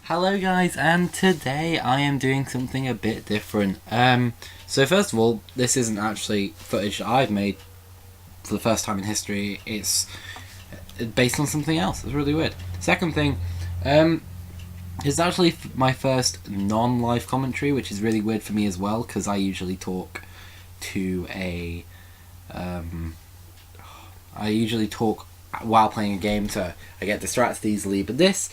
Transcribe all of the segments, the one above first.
Hello guys, and today I am doing something a bit different. So first of all, this isn't actually footage I've made for the first time in history. It's based on something else. It's really weird. Second thing, it's actually my first non-live commentary, which is really weird for me as well, because I usually talk to I usually talk while playing a game, so I get distracted easily, but this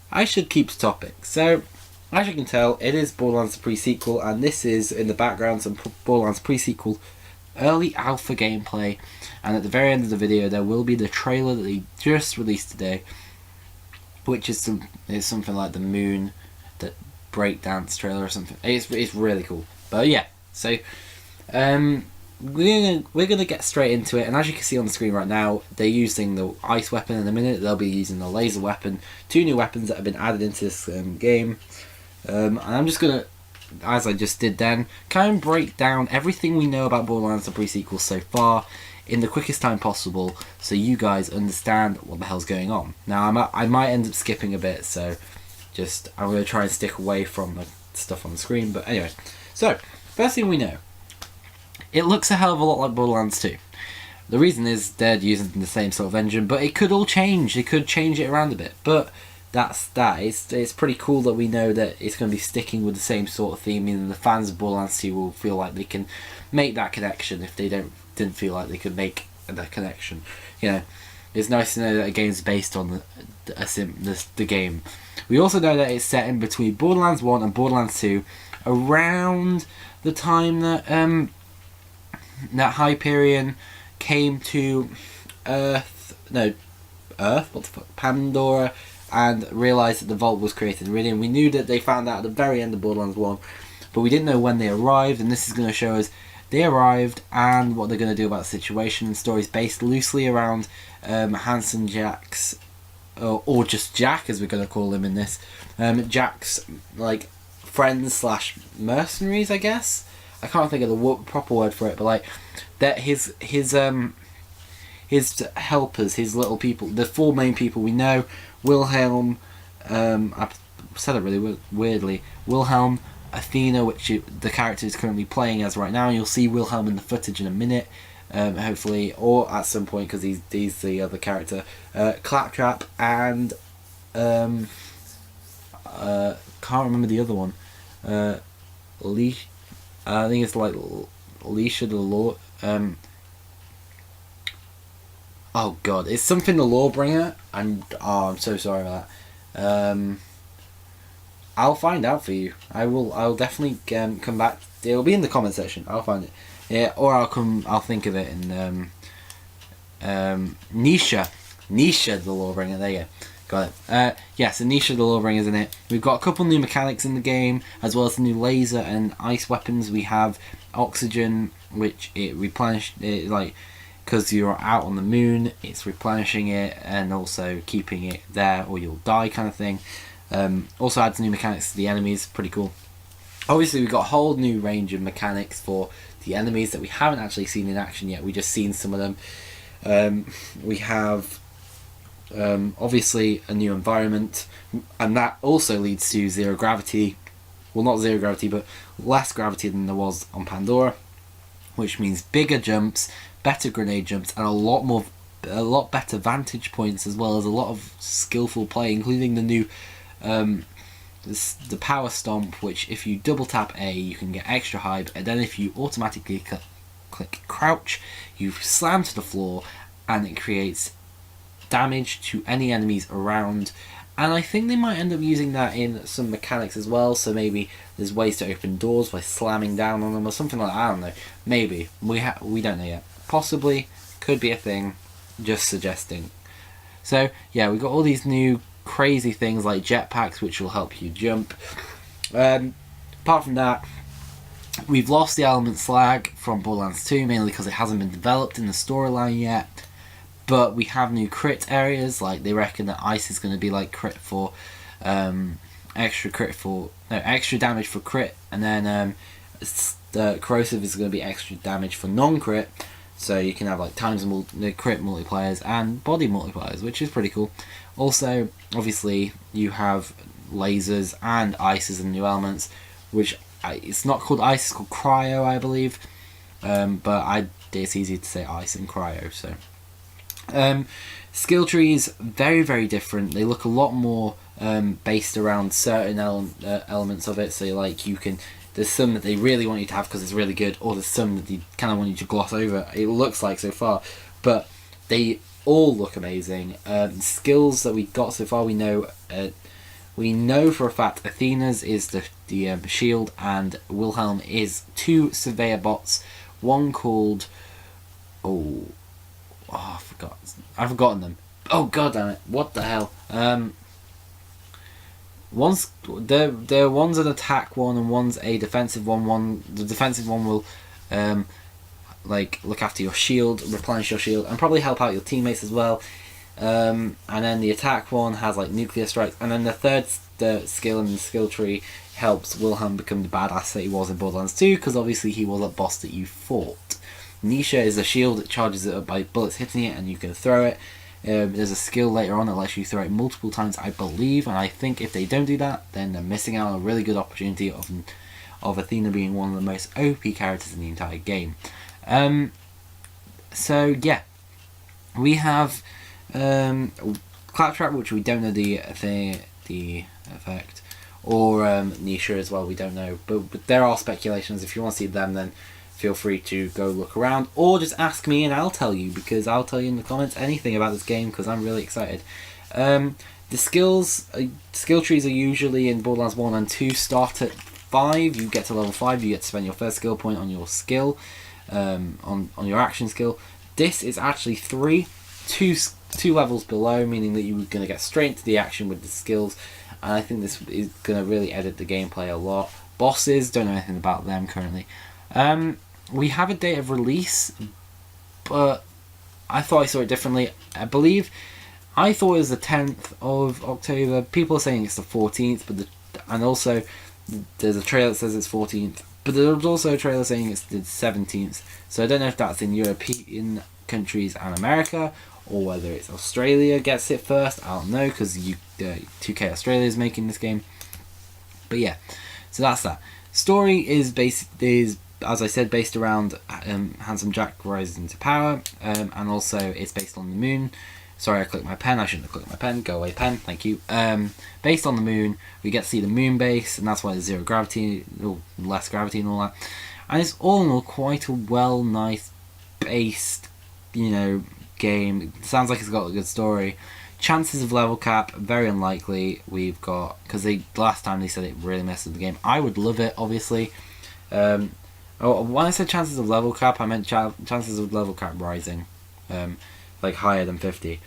I should keep to topic. So, as you can tell, it is Borderlands pre-sequel, and this is, in the background, some Borderlands pre-sequel early alpha gameplay, and at the very end of the video there will be the trailer that they just released today, which is something like the Moon, the breakdance trailer or something. It's really cool. But yeah, so we're gonna get straight into it, and as you can see on the screen right now, they're using the ice weapon. In a minute they'll be using the laser weapon, two new weapons that have been added into this game, and I'm just gonna, as I just did then, kind of break down everything we know about Borderlands the pre-sequel so far in the quickest time possible, so you guys understand what the hell's going on. Now I might end up skipping a bit, so I'm going to try and stick away from the stuff on the screen, but anyway. So, first thing we know, it looks a hell of a lot like Borderlands 2. The reason is they're using the same sort of engine, but it could all change. They could change it around a bit, but that's that. It's pretty cool that we know that it's going to be sticking with the same sort of theme, and the fans of Borderlands 2 will feel like they can make that connection if they didn't feel like they could make that connection. You know, it's nice to know that a game's based on the game. We also know that it's set in between Borderlands 1 and Borderlands 2, around the time that that Hyperion came to Pandora, and realised that the vault was created in Iridium. We knew that they found out at the very end of Borderlands 1, but we didn't know when they arrived, and this is going to show us they arrived and what they're going to do about the situation. And stories based loosely around Hanson Jack's, or just Jack as we're going to call him in this, Jack's like friends slash mercenaries, I guess. I can't think of the proper word for it, but like that his helpers, his little people, the four main people we know: Wilhelm, I've said it really weirdly, Wilhelm, Athena, which the character is currently playing as right now, and you'll see Wilhelm in the footage in a minute, hopefully, or at some point, because he's the other character, Claptrap, and can't remember the other one, I think it's like Leisha the Law. Oh god, it's something the Lawbringer. I'm so sorry about that. I'll find out for you. I'll definitely come back. It'll be in the comment section. I'll find it. Yeah, or I'll think of it in Nisha the Lawbringer. There you go. Got it. Yes, Anisha the Lawbringer's in it. We've got a couple new mechanics in the game, as well as the new laser and ice weapons. We have oxygen, which it replenishes, because you're out on the moon, it's replenishing it and also keeping it there or you'll die kind of thing. Also adds new mechanics to the enemies, pretty cool. Obviously we've got a whole new range of mechanics for the enemies that we haven't actually seen in action yet. We've just seen some of them. We have obviously a new environment, and that also leads to zero gravity. Well, not zero gravity, but less gravity than there was on Pandora, which means bigger jumps, better grenade jumps, and a lot better vantage points, as well as a lot of skillful play, including the new the power stomp, which if you double tap A you can get extra high, and then if you automatically click crouch you slam to the floor and it creates damage to any enemies around. And I think they might end up using that in some mechanics as well, so maybe there's ways to open doors by slamming down on them or something like that. I don't know, maybe, we don't know yet. Possibly, could be a thing, just suggesting. So yeah, we've got all these new crazy things like jetpacks, which will help you jump. Apart from that, we've lost the element slag from Borderlands 2, mainly because it hasn't been developed in the storyline yet. But we have new crit areas, like they reckon that ice is going to be like crit for extra damage for crit, and then the corrosive is going to be extra damage for non-crit. So you can have like times crit multipliers and body multipliers, which is pretty cool. Also, obviously, you have lasers and ice as the new elements, which it's not called ice, it's called cryo, I believe. But it's easy to say ice and cryo. So skill trees, very, very different. They look a lot more based around certain elements of it. So like there's some that they really want you to have because it's really good, or there's some that they kind of want you to gloss over. It looks like so far, but they all look amazing. Skills that we got so far, we know for a fact Athena's is the shield, and Wilhelm is 2 surveyor bots. One called I've forgotten them. Oh god damn it! What the hell? One's one's an attack one and one's a defensive one. The defensive one will like look after your shield, replenish your shield, and probably help out your teammates as well. And then the attack one has like nuclear strikes, and then the third skill in the skill tree helps Wilhelm become the badass that he was in Borderlands 2, because obviously he was a boss that you fought. Nisha is a shield that charges it up by bullets hitting it, and you can throw it. There's a skill later on that lets you throw it multiple times, I believe, and I think if they don't do that, then they're missing out on a really good opportunity of Athena being one of the most OP characters in the entire game. So yeah, we have Claptrap, which we don't know the effect, or Nisha as well, we don't know, but there are speculations. If you want to see them, then feel free to go look around, or just ask me and I'll tell you, because I'll tell you in the comments anything about this game, because I'm really excited. The skill trees are usually in Borderlands 1 and 2 start at 5. You get to level 5, you get to spend your first skill point on your skill, on your action skill. This is actually 2 levels below, meaning that you're going to get straight into the action with the skills, and I think this is going to really edit the gameplay a lot. Bosses, don't know anything about them currently. We have a date of release, but I thought I saw it differently. I thought it was the 10th of October. People are saying it's the 14th, and also there's a trailer that says it's 14th, but there's also a trailer saying it's the 17th. So I don't know if that's in European countries and America, or whether it's Australia gets it first. I don't know, because 2K Australia is making this game. But yeah, so that's that. Story is as I said, based around Handsome Jack rising to power, and also it's based on the moon. Sorry, I clicked my pen. I shouldn't have clicked my pen. Go away, pen. Thank you. Based on the moon, we get to see the moon base, and that's why there's zero gravity, or less gravity and all that. And it's all in all quite a nice based, game. It sounds like it's got a good story. Chances of level cap, very unlikely. We've got, because last time they said it really messed with the game. I would love it, obviously. When I said chances of level cap, I meant chances of level cap rising, like higher than 50.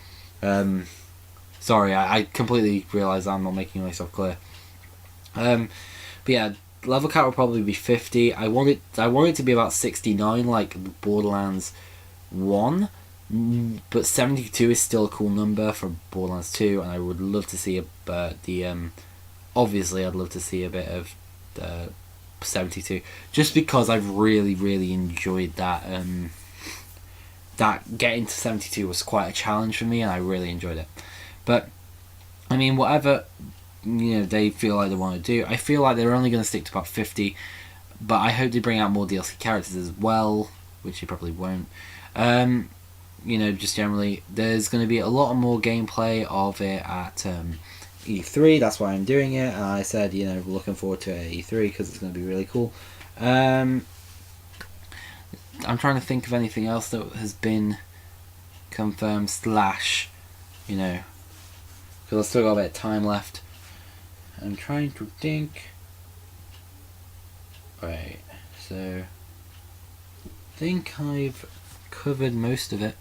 Sorry, I completely realised I'm not making myself clear. But yeah, level cap will probably be 50. I want it to be about 69, like Borderlands 1. But 72 is still a cool number for Borderlands 2, and I would love to see obviously I'd love to see a bit of 72, just because I've really, really enjoyed that. That getting to 72 was quite a challenge for me, and I really enjoyed it. But I mean, whatever they feel like they want to do, I feel like they're only going to stick to about 50. But I hope they bring out more DLC characters as well, which they probably won't. Just generally, there's going to be a lot more gameplay of it at E3. That's why I'm doing it. And I said, looking forward to it at E3 because it's going to be really cool. I'm trying to think of anything else that has been confirmed / because I've still got a bit of time left. I'm trying to think. Right, so I think I've covered most of it.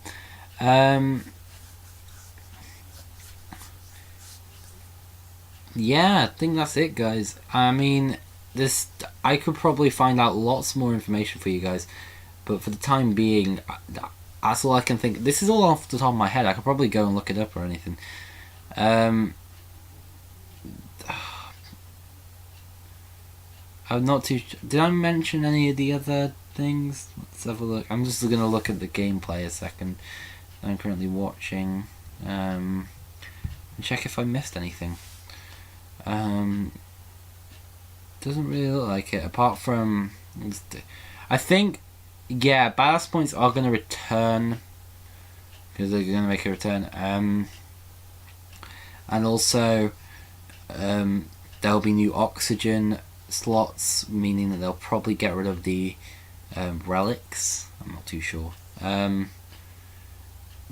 Yeah, I think that's it, guys. I mean, I could probably find out lots more information for you guys, but for the time being, that's all I can think. This is all off the top of my head. I could probably go and look it up or anything. I'm not too. Did I mention any of the other things? Let's have a look. I'm just going to look at the gameplay a second. I'm currently watching. And check if I missed anything. Doesn't really look like it, apart from, I think, yeah, ballast points are going to return, because they're going to make a return, and also there'll be new oxygen slots, meaning that they'll probably get rid of the relics. I'm not too sure, but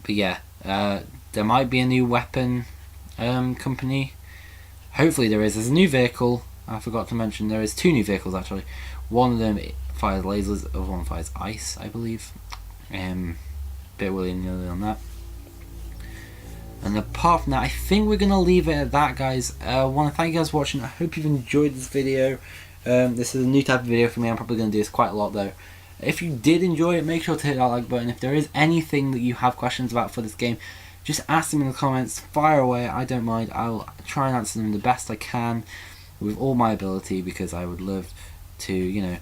yeah, there might be a new weapon company. Hopefully there is. There's a new vehicle. I forgot to mention there is 2 new vehicles actually. One of them fires lasers, the other one fires ice, I believe. Bit willy-nilly on that. And apart from that, I think we're gonna leave it at that, guys. I want to thank you guys for watching. I hope you've enjoyed this video. This is a new type of video for me. I'm probably gonna do this quite a lot though. If you did enjoy it, make sure to hit that like button. If there is anything that you have questions about for this game, just ask them in the comments. Fire away. I don't mind. I'll try and answer them the best I can, with all my ability, because I would love to, you know,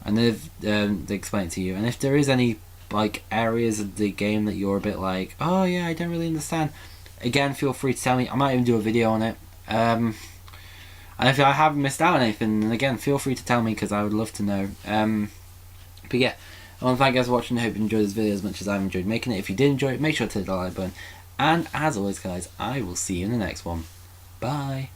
and they explain it to you. And if there is any like areas of the game that you're a bit like, oh yeah, I don't really understand, again, feel free to tell me. I might even do a video on it. And if I have missed out on anything, then again, feel free to tell me, because I would love to know. But yeah, I want to thank you guys for watching. I hope you enjoyed this video as much as I've enjoyed making it. If you did enjoy it, make sure to hit the like button. And as always, guys, I will see you in the next one. Bye.